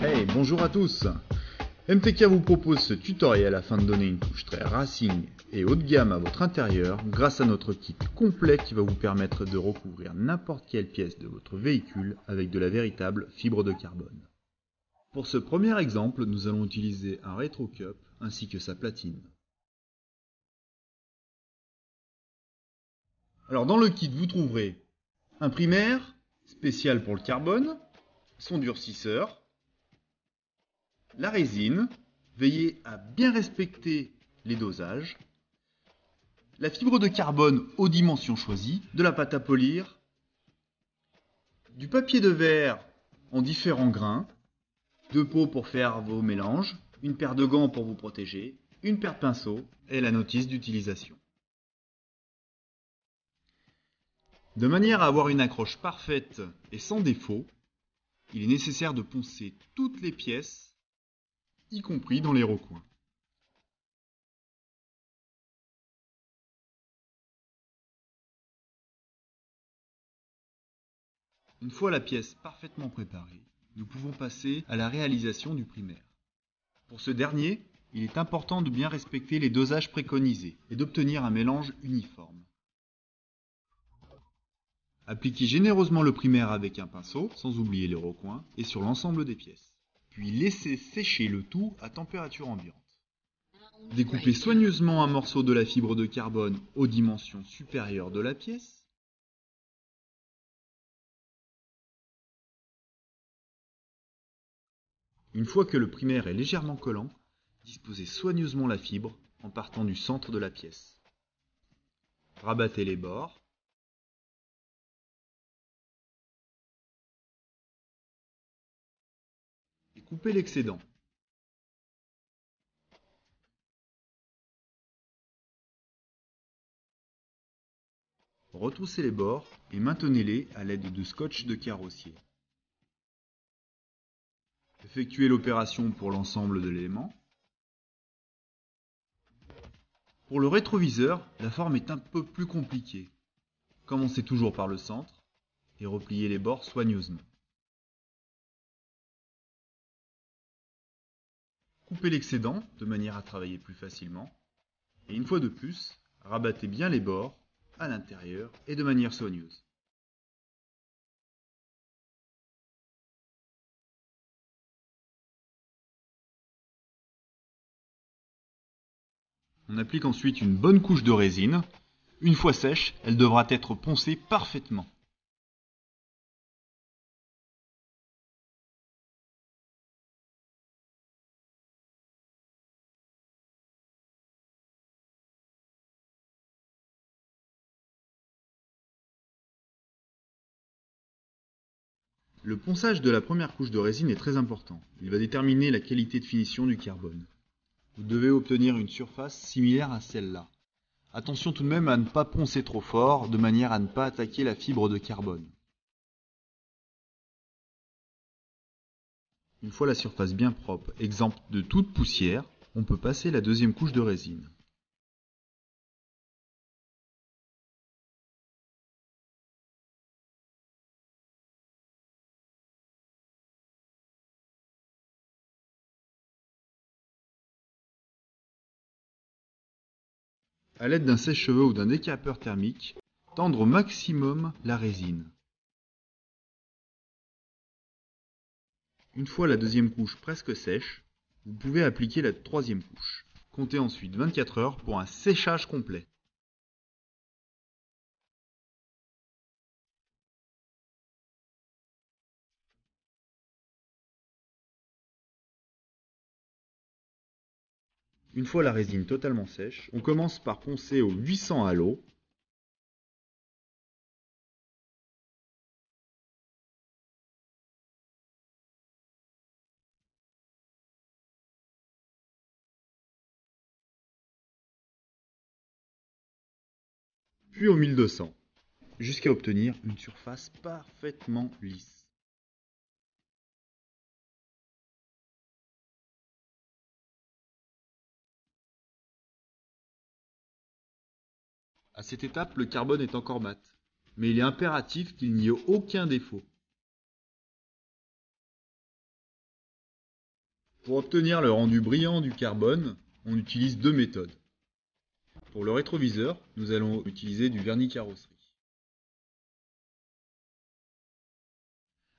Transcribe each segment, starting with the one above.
Hey, bonjour à tous. MTK vous propose ce tutoriel afin de donner une touche très racing et haut de gamme à votre intérieur grâce à notre kit complet qui va vous permettre de recouvrir n'importe quelle pièce de votre véhicule avec de la véritable fibre de carbone. Pour ce premier exemple, nous allons utiliser un Retro Cup ainsi que sa platine. Alors dans le kit, vous trouverez un primaire spécial pour le carbone, son durcisseur, la résine, veillez à bien respecter les dosages, la fibre de carbone aux dimensions choisies, de la pâte à polir, du papier de verre en différents grains, deux pots pour faire vos mélanges, une paire de gants pour vous protéger, une paire de pinceaux et la notice d'utilisation. De manière à avoir une accroche parfaite et sans défaut, il est nécessaire de poncer toutes les pièces, y compris dans les recoins. Une fois la pièce parfaitement préparée, nous pouvons passer à la réalisation du primaire. Pour ce dernier, il est important de bien respecter les dosages préconisés et d'obtenir un mélange uniforme. Appliquez généreusement le primaire avec un pinceau, sans oublier les recoins, et sur l'ensemble des pièces. Puis laissez sécher le tout à température ambiante. Découpez soigneusement un morceau de la fibre de carbone aux dimensions supérieures de la pièce. Une fois que le primaire est légèrement collant, disposez soigneusement la fibre en partant du centre de la pièce. Rabattez les bords. Et coupez l'excédent. Retroussez les bords et maintenez-les à l'aide de scotch de carrossier. Effectuez l'opération pour l'ensemble de l'élément. Pour le rétroviseur, la forme est un peu plus compliquée. Commencez toujours par le centre et repliez les bords soigneusement. Coupez l'excédent de manière à travailler plus facilement. Et une fois de plus, rabattez bien les bords à l'intérieur et de manière soigneuse. On applique ensuite une bonne couche de résine. Une fois sèche, elle devra être poncée parfaitement. Le ponçage de la première couche de résine est très important. Il va déterminer la qualité de finition du carbone. Vous devez obtenir une surface similaire à celle-là. Attention tout de même à ne pas poncer trop fort, de manière à ne pas attaquer la fibre de carbone. Une fois la surface bien propre, exempte de toute poussière, on peut passer la deuxième couche de résine. A l'aide d'un sèche-cheveux ou d'un décapeur thermique, tendre au maximum la résine. Une fois la deuxième couche presque sèche, vous pouvez appliquer la troisième couche. Comptez ensuite 24 heures pour un séchage complet. Une fois la résine totalement sèche, on commence par poncer au 800 à l'eau. Puis au 1200, jusqu'à obtenir une surface parfaitement lisse. À cette étape, le carbone est encore mat, mais il est impératif qu'il n'y ait aucun défaut. Pour obtenir le rendu brillant du carbone, on utilise deux méthodes. Pour le rétroviseur, nous allons utiliser du vernis carrosserie.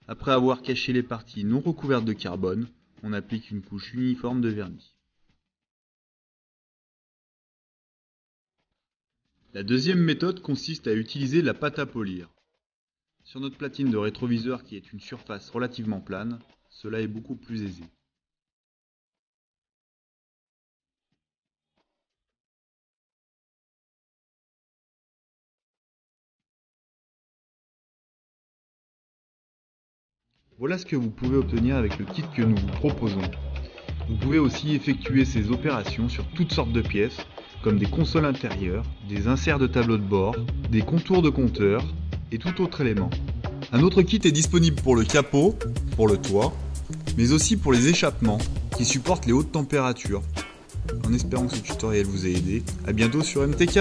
Après avoir caché les parties non recouvertes de carbone, on applique une couche uniforme de vernis. La deuxième méthode consiste à utiliser la pâte à polir. Sur notre platine de rétroviseur qui est une surface relativement plane, cela est beaucoup plus aisé. Voilà ce que vous pouvez obtenir avec le kit que nous vous proposons. Vous pouvez aussi effectuer ces opérations sur toutes sortes de pièces, comme des consoles intérieures, des inserts de tableaux de bord, des contours de compteurs et tout autre élément. Un autre kit est disponible pour le capot, pour le toit, mais aussi pour les échappements qui supportent les hautes températures. En espérant que ce tutoriel vous ait aidé, à bientôt sur MTK.